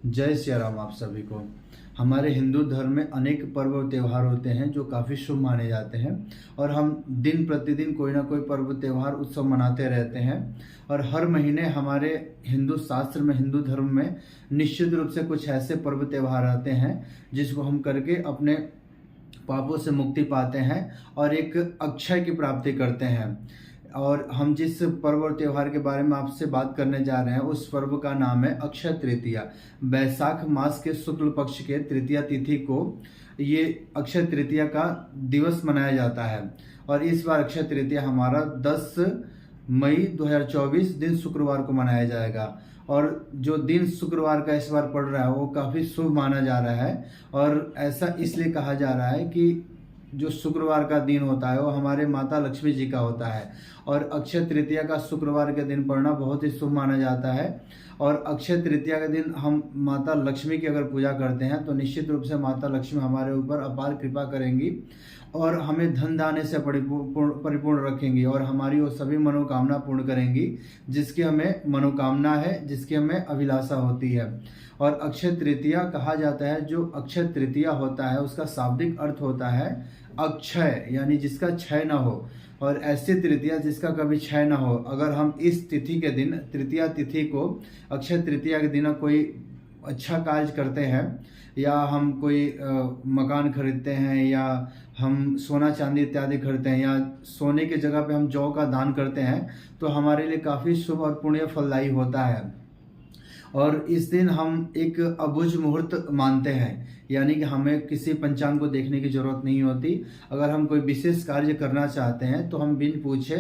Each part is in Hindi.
जय सिया राम आप सभी को। हमारे हिंदू धर्म में अनेक पर्व और त्यौहार होते हैं जो काफ़ी शुभ माने जाते हैं और हम दिन प्रतिदिन कोई ना कोई पर्व त्यौहार उत्सव मनाते रहते हैं। और हर महीने हमारे हिंदू शास्त्र में, हिंदू धर्म में निश्चित रूप से कुछ ऐसे पर्व त्यौहार आते हैं जिसको हम करके अपने पापों से मुक्ति पाते हैं और एक अक्षय की प्राप्ति करते हैं। और हम जिस पर्व और त्यौहार के बारे में आपसे बात करने जा रहे हैं उस पर्व का नाम है अक्षय तृतीया। बैसाख मास के शुक्ल पक्ष के तृतीया तिथि को ये अक्षय तृतीया का दिवस मनाया जाता है। और इस बार अक्षय तृतीया हमारा 10 मई 2024 दिन शुक्रवार को मनाया जाएगा। और जो दिन शुक्रवार का इस बार पड़ रहा है वो काफ़ी शुभ माना जा रहा है। और ऐसा इसलिए कहा जा रहा है कि जो शुक्रवार का दिन होता है वो हमारे माता लक्ष्मी जी का होता है और अक्षय तृतीया का शुक्रवार के दिन पड़ना बहुत ही शुभ माना जाता है। और अक्षय तृतीया के दिन हम माता लक्ष्मी की अगर पूजा करते हैं तो निश्चित रूप से माता लक्ष्मी हमारे ऊपर अपार कृपा करेंगी और हमें धन दाने से परिपूर्ण रखेंगी और हमारी वो सभी मनोकामना पूर्ण करेंगी जिसकी हमें मनोकामना है, जिसकी हमें अभिलाषा होती है। और अक्षय तृतीया कहा जाता है, जो अक्षय तृतीया होता है उसका शाब्दिक अर्थ होता है अक्षय, यानी जिसका क्षय न हो। और ऐसी तृतीया जिसका कभी क्षय न हो। अगर हम इस तिथि के दिन, तृतीया तिथि को, अक्षय तृतीया के दिन कोई अच्छा कार्य करते हैं या हम कोई मकान खरीदते हैं या हम सोना चांदी इत्यादि खरीदते हैं या सोने की जगह पे हम जौ का दान करते हैं तो हमारे लिए काफ़ी शुभ और पुण्य फलदायी होता है। और इस दिन हम एक अबुझ मुहूर्त मानते हैं, यानी कि हमें किसी पंचांग को देखने की जरूरत नहीं होती। अगर हम कोई विशेष कार्य करना चाहते हैं तो हम बिन पूछे,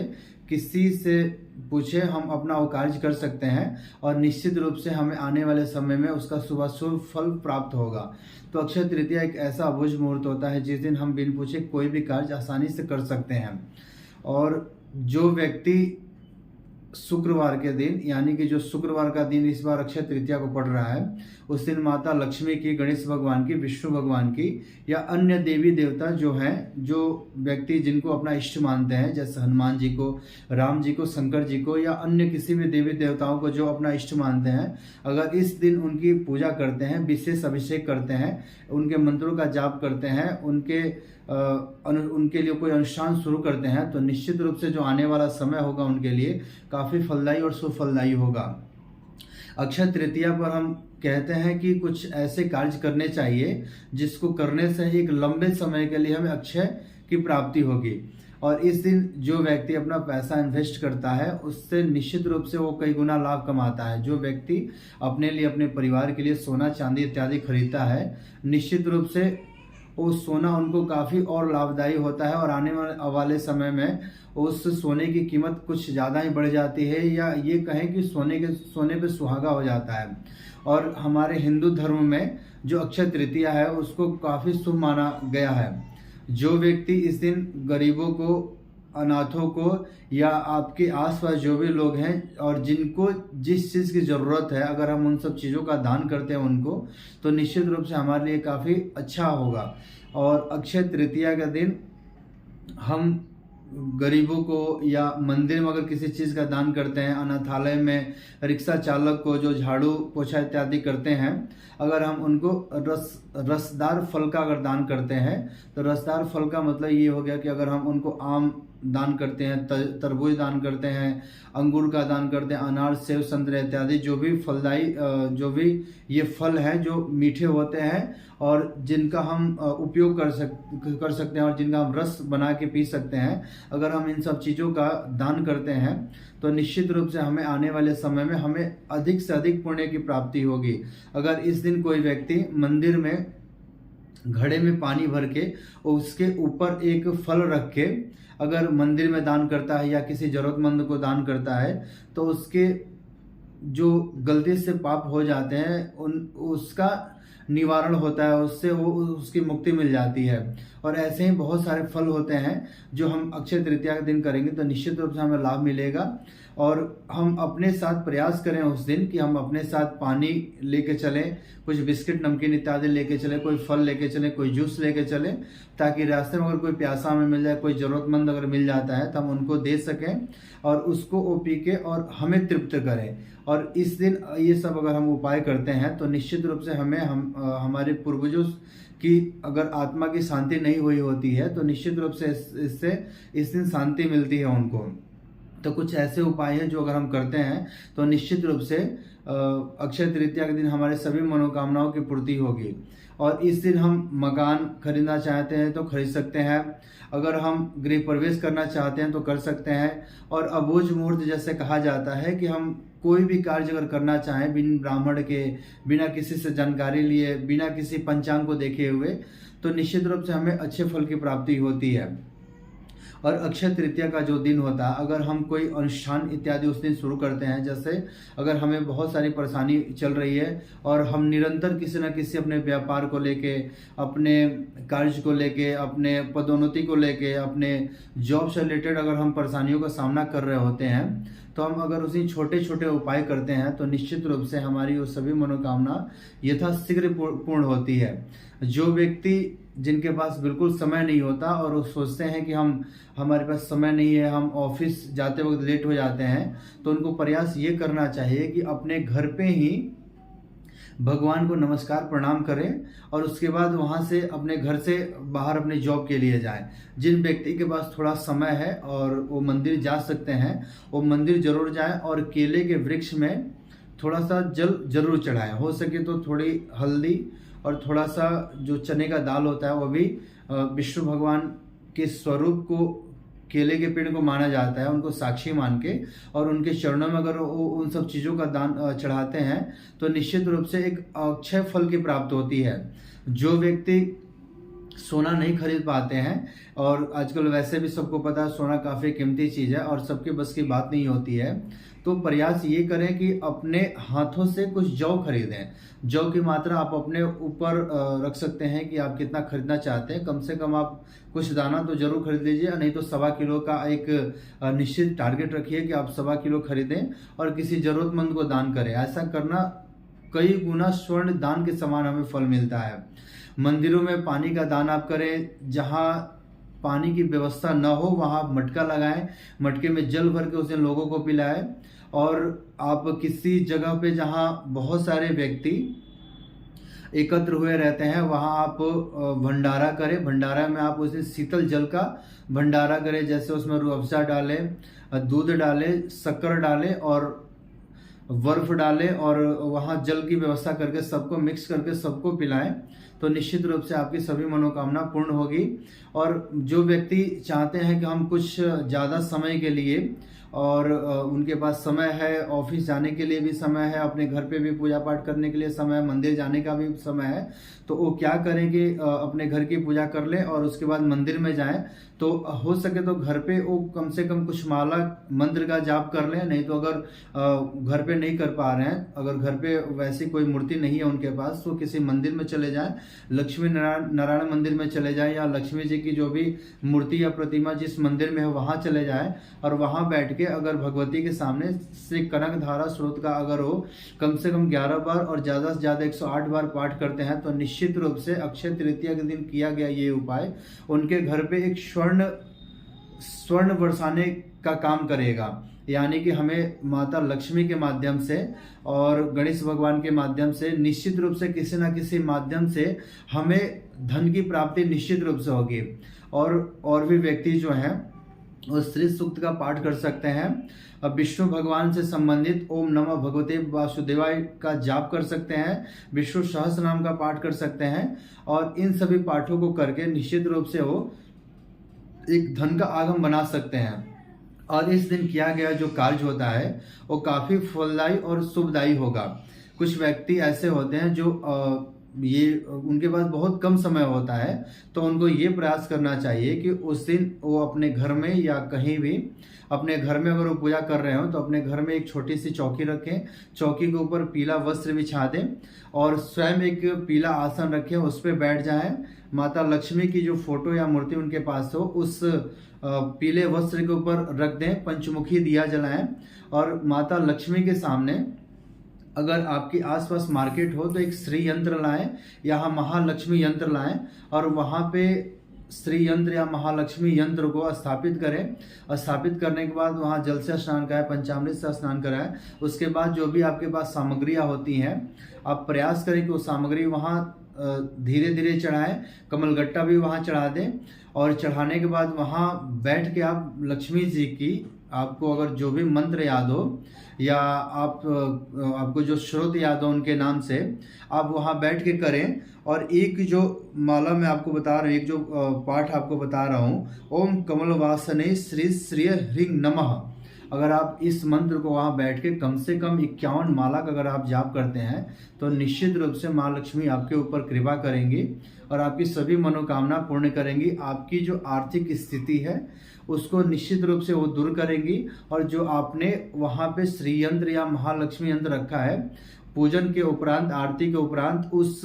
किसी से पूछे, हम अपना वो कार्य कर सकते हैं और निश्चित रूप से हमें आने वाले समय में उसका शुभ फल प्राप्त होगा। तो अक्षय तृतीया एक ऐसा अबुझ मुहूर्त होता है जिस दिन हम बिन पूछे कोई भी कार्य आसानी से कर सकते हैं। और जो व्यक्ति शुक्रवार के दिन, यानी कि जो शुक्रवार का दिन इस बार अक्षय तृतीया को पड़ रहा है, उस दिन माता लक्ष्मी की, गणेश भगवान की, विष्णु भगवान की या अन्य देवी देवता जो हैं, जो व्यक्ति जिनको अपना इष्ट मानते हैं, जैसे हनुमान जी को, राम जी को, शंकर जी को या अन्य किसी भी देवी देवताओं को जो अपना इष्ट मानते हैं, अगर इस दिन उनकी पूजा करते हैं, विशेष अभिषेक करते हैं, उनके मंत्रों का जाप करते हैं, उनके लिए कोई अनुष्ठान शुरू करते हैं तो निश्चित रूप से जो आने वाला समय होगा उनके लिए काफ़ी फलदायी और सुफलदायी होगा। अक्षय तृतीया पर हम कहते हैं कि कुछ ऐसे कार्य करने चाहिए जिसको करने से एक लंबे समय के लिए हमें अक्षय की प्राप्ति होगी। और इस दिन जो व्यक्ति अपना पैसा इन्वेस्ट करता है उससे निश्चित रूप से वो कई गुना लाभ कमाता है। जो व्यक्ति अपने लिए, अपने परिवार के लिए सोना चांदी इत्यादि खरीदता है, निश्चित रूप से वो सोना उनको काफ़ी और लाभदायी होता है और आने वाले समय में उस सोने की कीमत कुछ ज़्यादा ही बढ़ जाती है, या ये कहें कि सोने पे सुहागा हो जाता है। और हमारे हिंदू धर्म में जो अक्षय तृतीया है उसको काफ़ी शुभ माना गया है। जो व्यक्ति इस दिन गरीबों को, अनाथों को या आपके आसपास जो भी लोग हैं और जिनको जिस चीज़ की ज़रूरत है, अगर हम उन सब चीज़ों का दान करते हैं उनको, तो निश्चित रूप से हमारे लिए काफ़ी अच्छा होगा। और अक्षय तृतीया के दिन हम गरीबों को या मंदिर में अगर किसी चीज़ का दान करते हैं, अनाथालय में रिक्शा चालक को जो झाड़ू पोछा इत्यादि करते हैं, अगर हम उनको रसदार फल का अगर दान करते हैं तो रसदार फल का मतलब ये हो गया कि अगर हम उनको आम दान करते हैं, तरबूज दान करते हैं, अंगूर का दान करते हैं, अनार, सेब, संतरे इत्यादि जो भी फलदायी, जो भी ये फल हैं जो मीठे होते हैं और जिनका हम उपयोग कर सकते हैं और जिनका हम रस बना के पी सकते हैं, अगर हम इन सब चीज़ों का दान करते हैं तो निश्चित रूप से हमें आने वाले समय में हमें अधिक से अधिक पुण्य की प्राप्ति होगी। अगर इस दिन कोई व्यक्ति मंदिर में घड़े में पानी भर के उसके ऊपर एक फल रख के अगर मंदिर में दान करता है या किसी जरूरतमंद को दान करता है तो उसके जो गलती से पाप हो जाते हैं उसका निवारण होता है, उससे वो उसकी मुक्ति मिल जाती है। और ऐसे ही बहुत सारे फल होते हैं जो हम अक्षय तृतीया के दिन करेंगे तो निश्चित रूप से हमें लाभ मिलेगा। और हम अपने साथ प्रयास करें उस दिन कि हम अपने साथ पानी लेके चलें, कुछ बिस्किट नमकीन इत्यादि लेके चलें, कोई फल लेके चलें, कोई जूस लेके चलें, ताकि रास्ते में अगर कोई प्यासा हमें मिल जाए, कोई ज़रूरतमंद अगर मिल जाता है तो हम उनको दे सकें और उसको वो पी के और हमें तृप्त करें। और इस दिन ये सब अगर हम उपाय करते हैं तो निश्चित रूप से हमारे पूर्वजों की अगर आत्मा की शांति नहीं हुई होती है तो निश्चित रूप से इससे इस दिन शांति मिलती है उनको। तो कुछ ऐसे उपाय हैं जो अगर हम करते हैं तो निश्चित रूप से अक्षय तृतीया के दिन हमारे सभी मनोकामनाओं की पूर्ति होगी। और इस दिन हम मकान खरीदना चाहते हैं तो खरीद सकते हैं, अगर हम गृह प्रवेश करना चाहते हैं तो कर सकते हैं। और अबूझ मुहूर्त जैसे कहा जाता है कि हम कोई भी कार्य अगर करना चाहें बिन ब्राह्मण के, बिना किसी से जानकारी लिए, बिना किसी पंचांग को देखे हुए, तो निश्चित रूप से हमें अच्छे फल की प्राप्ति होती है। और अक्षय तृतीया का जो दिन होता है, अगर हम कोई अनुष्ठान इत्यादि उस दिन शुरू करते हैं, जैसे अगर हमें बहुत सारी परेशानी चल रही है और हम निरंतर किसी न किसी अपने व्यापार को लेके, अपने कार्य को लेके, अपने पदोन्नति को लेके, अपने जॉब से रिलेटेड अगर हम परेशानियों का सामना कर रहे होते हैं, तो हम अगर उसी छोटे छोटे उपाय करते हैं तो निश्चित रूप से हमारी वो सभी मनोकामना यथाशीघ्र पूर्ण होती है। जो व्यक्ति जिनके पास बिल्कुल समय नहीं होता और वो सोचते हैं कि हमारे पास समय नहीं है, हम ऑफिस जाते वक्त लेट हो जाते हैं, तो उनको प्रयास ये करना चाहिए कि अपने घर पे ही भगवान को नमस्कार प्रणाम करें और उसके बाद वहाँ से अपने घर से बाहर अपने जॉब के लिए जाएं। जिन व्यक्ति के पास थोड़ा समय है और वो मंदिर जा सकते हैं, वो मंदिर जरूर जाएं और केले के वृक्ष में थोड़ा सा जल जरूर चढ़ाएं। हो सके तो थोड़ी हल्दी और थोड़ा सा जो चने का दाल होता है वो भी विष्णु भगवान के स्वरूप को, केले के पेड़ को माना जाता है, उनको साक्षी मान के और उनके चरणों में अगर वो उन सब चीज़ों का दान चढ़ाते हैं तो निश्चित रूप से एक अक्षय फल की प्राप्त होती है। जो व्यक्ति सोना नहीं खरीद पाते हैं, और आजकल वैसे भी सबको पता है सोना काफ़ी कीमती चीज़ है और सबके बस की बात नहीं होती है, तो प्रयास ये करें कि अपने हाथों से कुछ जौ खरीदें। जौ की मात्रा आप अपने ऊपर रख सकते हैं कि आप कितना खरीदना चाहते हैं। कम से कम आप कुछ दाना तो जरूर खरीद लीजिए, नहीं तो 1.25 किलो का एक निश्चित टारगेट रखिए कि आप 1.25 किलो खरीदें और किसी ज़रूरतमंद को दान करें। ऐसा करना कई गुना स्वर्ण दान के समान हमें फल मिलता है। मंदिरों में पानी का दान आप करें, जहाँ पानी की व्यवस्था न हो वहाँ आप मटका लगाएं, मटके में जल भर के उस दिन लोगों को पिलाएं। और आप किसी जगह पे जहाँ बहुत सारे व्यक्ति एकत्र हुए रहते हैं वहाँ आप भंडारा करें। भंडारा में आप उस दिन शीतल जल का भंडारा करें, जैसे उसमें रूह अफ़ज़ा डालें, दूध डालें, शक्कर डालें और बर्फ डालें और वहाँ जल की व्यवस्था करके सबको मिक्स करके सबको पिलाएं, तो निश्चित रूप से आपकी सभी मनोकामना पूर्ण होगी। और जो व्यक्ति चाहते हैं कि हम कुछ ज़्यादा समय के लिए, और उनके पास समय है, ऑफिस जाने के लिए भी समय है, अपने घर पे भी पूजा पाठ करने के लिए समय है, मंदिर जाने का भी समय है, तो वो क्या करें कि अपने घर की पूजा कर लें और उसके बाद मंदिर में जाएं। तो हो सके तो घर पे वो कम से कम कुछ माला मंत्र का जाप कर लें। नहीं तो अगर घर पे नहीं कर पा रहे हैं, अगर घर पे वैसी कोई मूर्ति नहीं है उनके पास, तो किसी मंदिर में चले जाएं, लक्ष्मी नारायण मंदिर में चले जाएं या लक्ष्मी जी की जो भी मूर्ति या प्रतिमा जिस मंदिर में है वहाँ चले जाएं और वहाँ बैठ के अगर भगवती के सामने श्री कनक धारा स्रोत का अगर वो कम से कम 11 बार और ज़्यादा से ज़्यादा 108 बार पाठ करते हैं, तो निश्चित रूप से अक्षय तृतीया के दिन किया गया ये उपाय उनके घर पे एक स्वर्ण बरसाने का काम करेगा। यानी कि हमें माता लक्ष्मी के माध्यम से और गणेश भगवान के माध्यम से निश्चित रूप से किसी न किसी माध्यम से हमें धन की प्राप्ति निश्चित रूप से होगी। और भी व्यक्ति जो हैं वो श्री सूक्त का पाठ कर सकते हैं, अब विष्णु भगवान से संबंधित ओम नमः भगवते वासुदेवाय का जाप कर सकते हैं, विष्णु सहस्त्र नाम का पाठ कर सकते हैं। और इन सभी पाठों को करके निश्चित रूप से वो एक धन का आगम बना सकते हैं। और इस दिन किया गया जो कार्य होता है वो काफ़ी फलदायी और शुभदायी होगा। कुछ व्यक्ति ऐसे होते हैं जो ये उनके पास बहुत कम समय होता है, तो उनको ये प्रयास करना चाहिए कि उस दिन वो अपने घर में या कहीं भी अपने घर में अगर वो पूजा कर रहे हो तो अपने घर में एक छोटी सी चौकी रखें, चौकी के ऊपर पीला वस्त्र बिछा दें और स्वयं एक पीला आसन रखें, उस पर बैठ जाएं। माता लक्ष्मी की जो फोटो या मूर्ति उनके पास हो उस पीले वस्त्र के ऊपर रख दें, पंचमुखी दिया जलाएं और माता लक्ष्मी के सामने अगर आपके आसपास मार्केट हो तो एक श्री यंत्र लाएं या महालक्ष्मी यंत्र लाएं और वहाँ पे श्री यंत्र या महालक्ष्मी यंत्र को स्थापित करें। स्थापित करने के बाद वहाँ जल से स्नान कराएं, पंचामृत से स्नान कराएं। उसके बाद जो भी आपके पास सामग्रियाँ होती हैं आप प्रयास करें कि वो सामग्री वहाँ धीरे धीरे चढ़ाएं, कमलगट्टा भी वहाँ चढ़ा दें और चढ़ाने के बाद वहाँ बैठ के आप लक्ष्मी जी की, आपको अगर जो भी मंत्र याद हो या आपको जो स्रोत याद हो उनके नाम से आप वहाँ बैठ के करें। और एक जो माला मैं आपको बता रहा हूँ, एक जो पाठ आपको बता रहा हूँ, ओम कमलवासने श्री श्री ह्रीं नमः, अगर आप इस मंत्र को वहाँ बैठ के कम से कम 51 माला का अगर आप जाप करते हैं तो निश्चित रूप से माँ लक्ष्मी आपके ऊपर कृपा करेंगी और आपकी सभी मनोकामना पूर्ण करेंगी। आपकी जो आर्थिक स्थिति है उसको निश्चित रूप से वो दूर करेंगी। और जो आपने वहाँ पे श्री यंत्र या महालक्ष्मी यंत्र रखा है, पूजन के उपरांत, आरती के उपरांत उस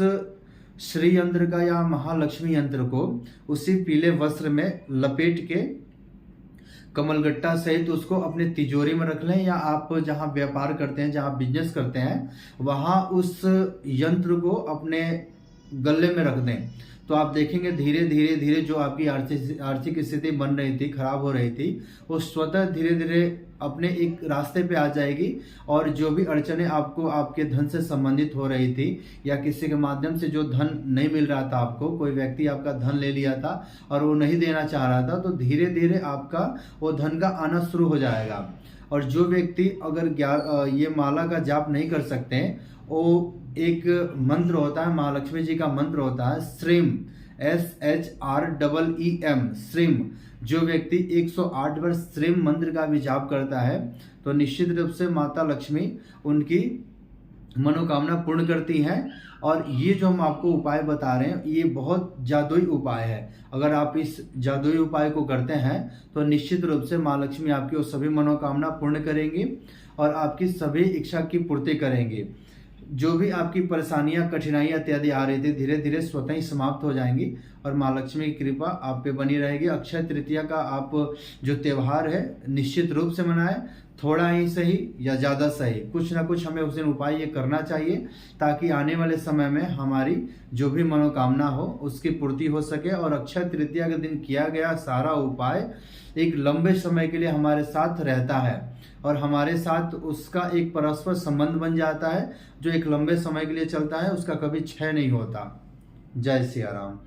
श्री यंत्र का या महालक्ष्मी यंत्र को उसी पीले वस्त्र में लपेट के कमलगट्टा सहित उसको अपने तिजोरी में रख लें या आप जहां व्यापार करते हैं, जहां बिजनेस करते हैं, वहां उस यंत्र को अपने गले में रख दें। तो आप देखेंगे धीरे धीरे धीरे जो आपकी आर्थिक स्थिति बन रही थी, खराब हो रही थी, वो स्वतः धीरे धीरे अपने एक रास्ते पे आ जाएगी। और जो भी अड़चने आपको आपके धन से संबंधित हो रही थी या किसी के माध्यम से जो धन नहीं मिल रहा था, आपको कोई व्यक्ति आपका धन ले लिया था और वो नहीं देना चाह रहा था, तो धीरे धीरे आपका वो धन का आना शुरू हो जाएगा। और जो व्यक्ति अगर ये माला का जाप नहीं कर सकते, वो एक मंत्र होता है, महालक्ष्मी जी का मंत्र होता है श्रीम, SHREEM, श्रीम। जो व्यक्ति 108 बार श्रीम मंत्र का भी जाप करता है तो निश्चित रूप से माता लक्ष्मी उनकी मनोकामना पूर्ण करती हैं। और ये जो हम आपको उपाय बता रहे हैं ये बहुत जादुई उपाय है। अगर आप इस जादुई उपाय को करते हैं तो निश्चित रूप से माँ लक्ष्मी आपकी वो सभी मनोकामना पूर्ण करेंगी और आपकी सभी इच्छा की पूर्ति करेंगी। जो भी आपकी परेशानियां, कठिनाइयां इत्यादि आ रही थी धीरे धीरे स्वतः ही समाप्त हो जाएंगी और माँ लक्ष्मी की कृपा आप पे बनी रहेगी। अक्षय तृतीया का आप जो त्यौहार है निश्चित रूप से मनाएं, थोड़ा ही सही या ज़्यादा सही, कुछ ना कुछ हमें उस दिन उपाय ये करना चाहिए ताकि आने वाले समय में हमारी जो भी मनोकामना हो उसकी पूर्ति हो सके। और अक्षय तृतीया के दिन किया गया सारा उपाय एक लंबे समय के लिए हमारे साथ रहता है और हमारे साथ उसका एक परस्पर संबंध बन जाता है जो एक लंबे समय के लिए चलता है, उसका कभी क्षय नहीं होता। जय सिया राम।